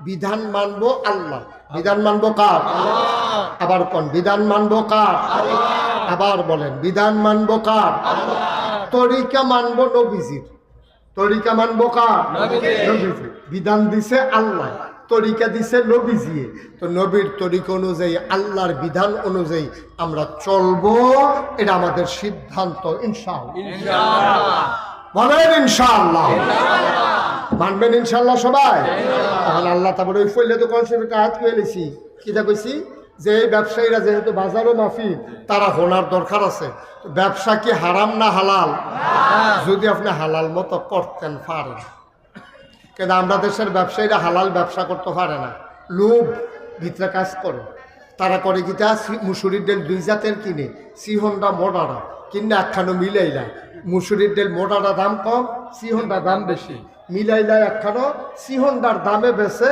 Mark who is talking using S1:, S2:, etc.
S1: বিধান মানবো আল্লাহ। বিধান মানবো কার? আবার কোন বিধান মানবো কার? আবার বলেন বিধান মানবো কার? তরিকা মানবো নবীজির। তরিকা মানবো কার? নবীজির। বিধান দিছে আল্লাহ, তরিকা দিছে নবীজি। তো নবীর তরিকা অনুযায়ী, আল্লাহর বিধান অনুযায়ী আমরা চলবো, এটা আমাদের সিদ্ধান্ত। ইনশাআল্লাহ বলেন ইনশাআল্লাহ। মানবেন ইনশাআল্লাহ সবাই? এখন আল্লাহ তারপরে ওই ফইলে তো কোন কাজ কইলেছি, কিটা কইছি যে এই ব্যবসায়ীরা যেহেতু বাজারও মাফি, তারা হোনার দরকার আছে। ব্যবসা কি হারাম না হালাল? যদি আপনি হালাল মতো করতেন পারেন, কিন্তু আমরা দেশের ব্যবসায়ীরা হালাল ব্যবসা করতে পারে না, লোভ ভিতরে কাজ করে। তারা করে কিটা, মুসুরির ডাল 2 জাতের কিনে, সিহনটা মোটাটা কিনে একখানো মিলাইলা। মুসুরির ডাল মোটাটা দাম কম, সিহনটা দাম বেশি, মিলাইলা একখানো, সিহনটার দামে বেছে